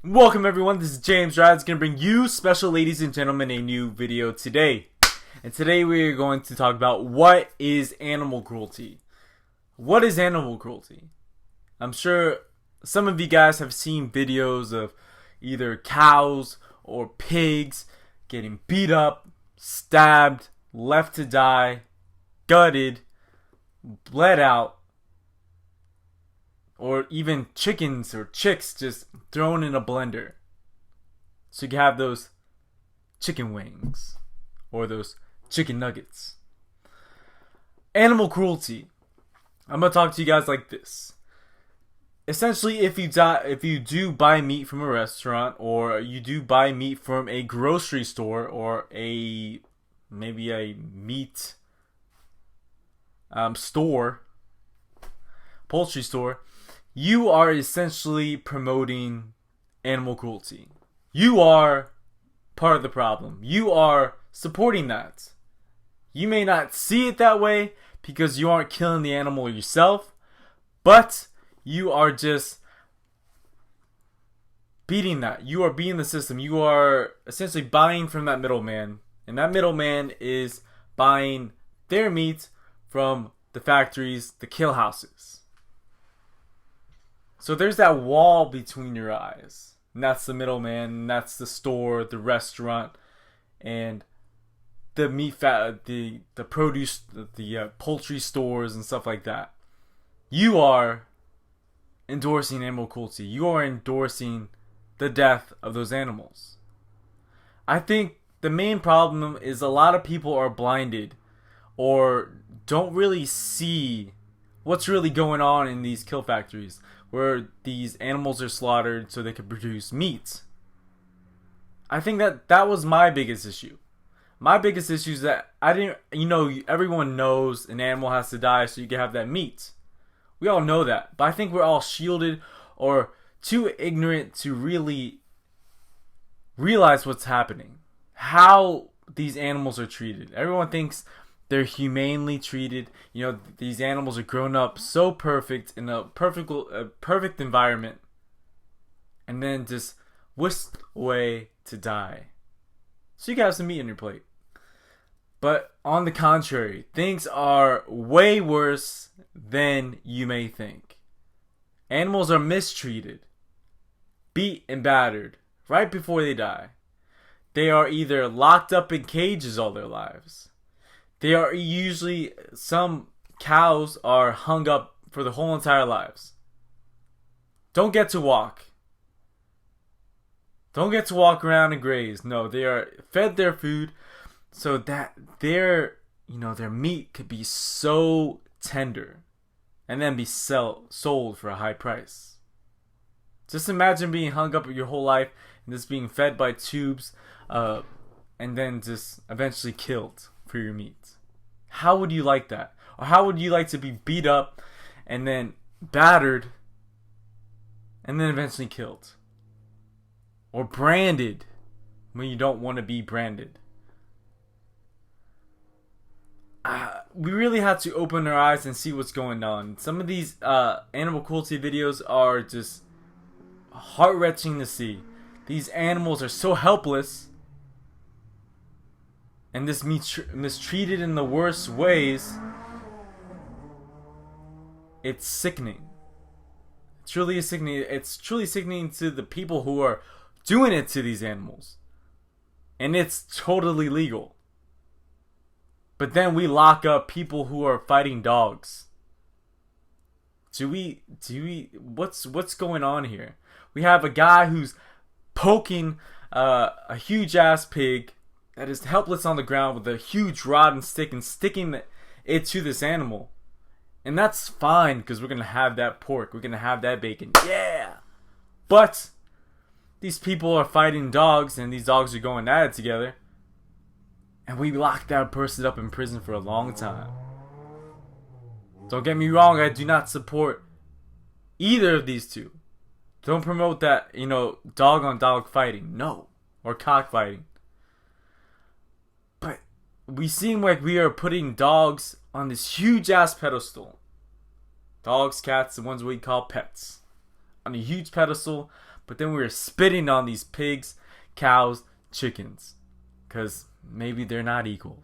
Welcome everyone, this is Jamesrise, going to bring you, special ladies and gentlemen, a new video today. And today we are going to talk about what is animal cruelty. What is animal cruelty? I'm sure some of you guys have seen videos of either cows or pigs getting beat up, stabbed, left to die, gutted, bled out, or even chickens or chicks just thrown in a blender. So you can have those chicken wings or those chicken nuggets. Animal cruelty. I'm gonna talk to you guys like this. Essentially, if you do buy meat from a restaurant, or you do buy meat from a grocery store, or maybe a meat store, poultry store, you are essentially promoting animal cruelty. You are part of the problem. You are supporting that. You may not see it that way because you aren't killing the animal yourself, but you are just beating that. You are beating the system. You are essentially buying from that middleman, and that middleman is buying their meat from the factories, the kill houses. So there's that wall between your eyes. And that's the middleman, and that's the store, the restaurant, and the meat the produce, the poultry stores and stuff like that. You are endorsing animal cruelty. You are endorsing the death of those animals. I think the main problem is a lot of people are blinded or don't really see what's really going on in these kill factories, where these animals are slaughtered so they can produce meat. I think that was my biggest issue. My biggest issue is that everyone knows an animal has to die so you can have that meat. We all know that, but I think we're all shielded or too ignorant to really realize what's happening, how these animals are treated. Everyone thinks they're humanely treated. These animals are grown up so perfect in a perfect environment, and then just whisked away to die. So you can have some meat on your plate. But on the contrary, things are way worse than you may think. Animals are mistreated, beat and battered right before they die. They are either locked up in cages all their lives. Some cows are hung up for their whole entire lives. Don't get to walk around and graze. No, they are fed their food so that their meat could be so tender and then be sold for a high price. Just imagine being hung up your whole life and just being fed by tubes and then just eventually killed for your meat. How would you like that? Or how would you like to be beat up and then battered and then eventually killed? Or branded when you don't want to be branded? We really have to open our eyes and see what's going on. Some of these animal cruelty videos are just heart-wrenching to see. These animals are so helpless and this mistreated in the worst ways. It's sickening. It's really sickening. It's truly sickening to the people who are doing it to these animals. And it's totally legal. But then we lock up people who are fighting dogs. What's going on here? We have a guy who's poking a huge ass pig that is helpless on the ground with a huge rod and stick and sticking it to this animal. And that's fine because we're going to have that pork. We're going to have that bacon. Yeah! But these people are fighting dogs and these dogs are going at it together. And we locked that person up in prison for a long time. Don't get me wrong, I do not support either of these two. Don't promote that, dog on dog fighting. No. Or cockfighting. But we seem like we are putting dogs on this huge ass pedestal. Dogs, cats, the ones we call pets. On a huge pedestal, but then we're spitting on these pigs, cows, chickens, because maybe they're not equal.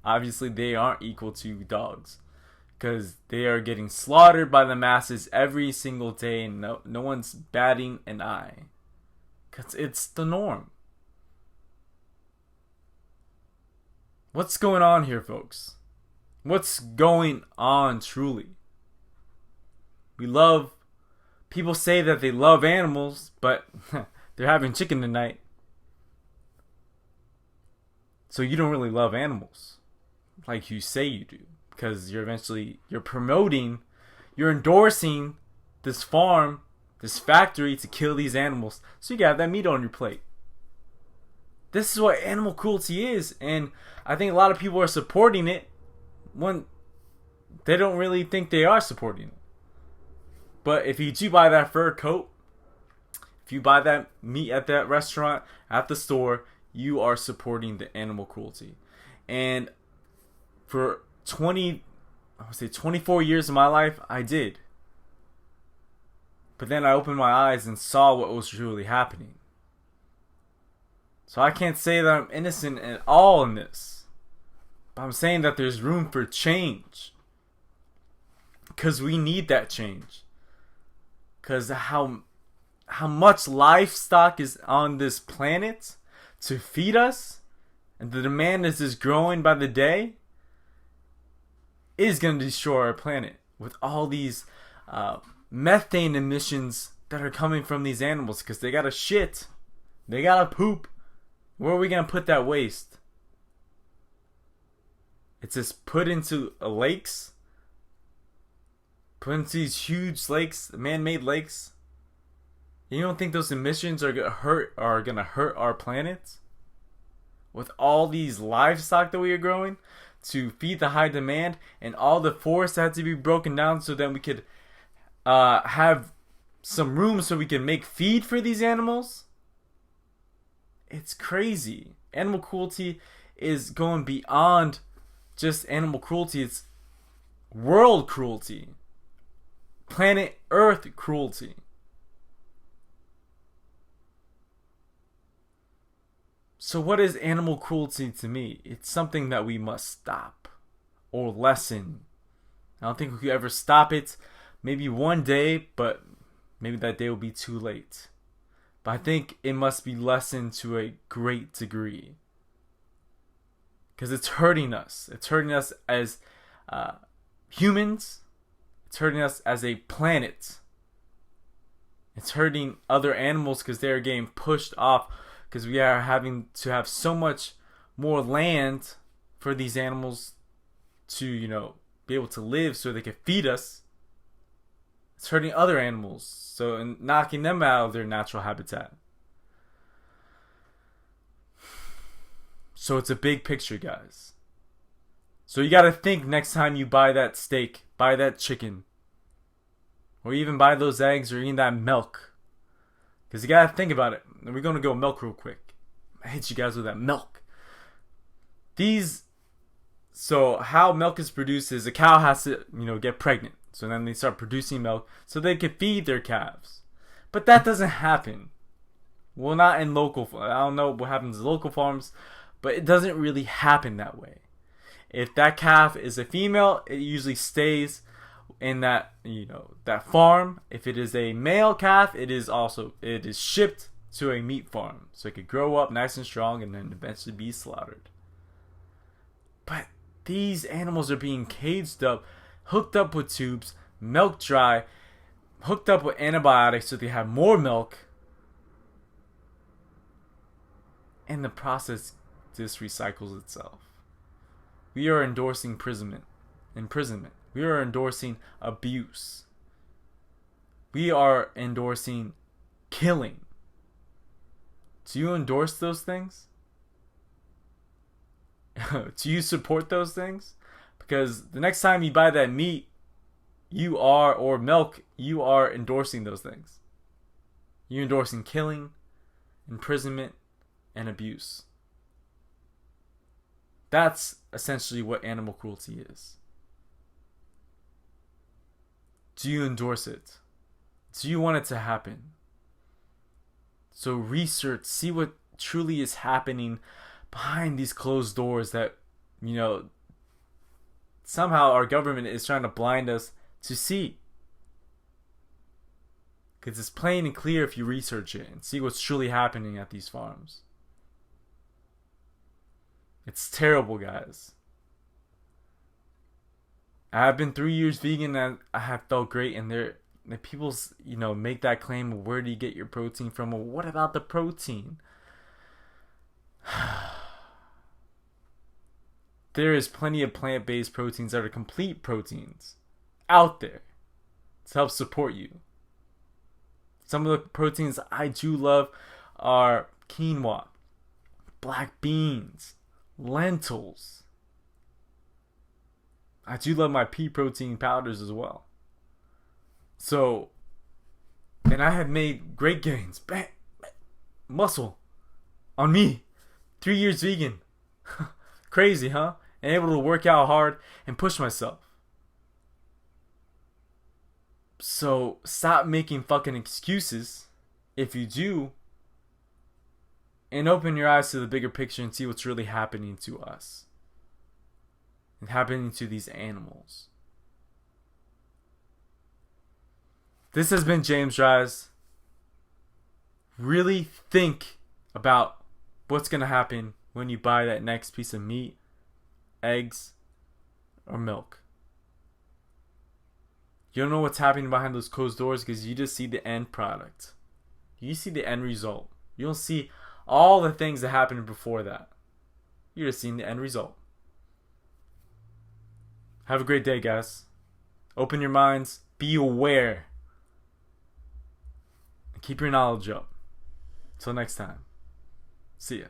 Obviously, they aren't equal to dogs, because they are getting slaughtered by the masses every single day, and no one's batting an eye, because it's the norm. What's going on here, folks? What's going on truly? People say that they love animals, but they're having chicken tonight. So you don't really love animals like you say you do, because you're endorsing this farm, this factory to kill these animals, so you got that meat on your plate. This is what animal cruelty is, and I think a lot of people are supporting it when they don't really think they are supporting it. But if you do buy that fur coat, if you buy that meat at that restaurant, at the store, you are supporting the animal cruelty. And for 24 years of my life, I did. But then I opened my eyes and saw what was truly happening. So I can't say that I'm innocent at all in this. But I'm saying that there's room for change. Because we need that change. Because how much livestock is on this planet to feed us, and the demand is just growing by the day, is going to destroy our planet with all these methane emissions that are coming from these animals, because they gotta shit, they gotta poop. Where are we going to put that waste? It's just put into lakes, put into these huge lakes, man-made lakes. You don't think those emissions are gonna hurt our planet? With all these livestock that we are growing to feed the high demand, and all the forests had to be broken down so that we could have some room so we can make feed for these animals? It's crazy. Animal cruelty is going beyond just animal cruelty. It's world cruelty. Planet Earth cruelty. So what is animal cruelty to me? It's something that we must stop or lessen. I don't think we could ever stop it. Maybe one day, but maybe that day will be too late. But I think it must be lessened to a great degree. Because it's hurting us. It's hurting us as humans. It's hurting us as a planet. It's hurting other animals because they are getting pushed off. Because we are having to have so much more land for these animals to, be able to live so they can feed us. It's hurting other animals, so knocking them out of their natural habitat. So it's a big picture, guys. So you gotta think next time you buy that steak, buy that chicken, or even buy those eggs or eat that milk. Because you gotta think about it. And we're gonna go milk real quick. I hit you guys with that milk. So how milk is produced is a cow has to, get pregnant. So then they start producing milk so they can feed their calves. But that doesn't happen. Well, not in local. I don't know what happens in local farms, but it doesn't really happen that way. If that calf is a female, it usually stays in that that farm. If it is a male calf, it is shipped to a meat farm so it could grow up nice and strong and then eventually be slaughtered. But these animals are being caged up, hooked up with tubes, milked dry, hooked up with antibiotics so they have more milk, and the process just recycles itself. We are endorsing imprisonment. We are endorsing abuse. We are endorsing killing. Do you endorse those things? Do you support those things? Because the next time you buy that meat, or milk, you are endorsing those things. You're endorsing killing, imprisonment, and abuse. That's essentially what animal cruelty is. Do you endorse it? Do you want it to happen? So research, see what truly is happening behind these closed doors that, you know, somehow our government is trying to blind us to see. Because it's plain and clear if you research it and see what's truly happening at these farms. It's terrible, guys. I've been 3 years vegan and I have felt great, and the people's, you know, make that claim of where do you get your protein from? Well, what about the protein? There is plenty of plant-based proteins that are complete proteins out there to help support you. Some of the proteins I do love are quinoa, black beans, lentils. I do love my pea protein powders as well. So, and I have made great gains, muscle, on me. 3 years vegan. Crazy, huh? And able to work out hard and push myself. So, stop making fucking excuses if you do, and open your eyes to the bigger picture and see what's really happening to us and happening to these animals. This has been Jamesrise. Really think about what's going to happen when you buy that next piece of meat, eggs, or milk. You don't know what's happening behind those closed doors because you just see the end product. You see the end result. You don't see all the things that happened before that. You're just seeing the end result. Have a great day, guys. Open your minds. Be aware. And keep your knowledge up. Till next time. See ya.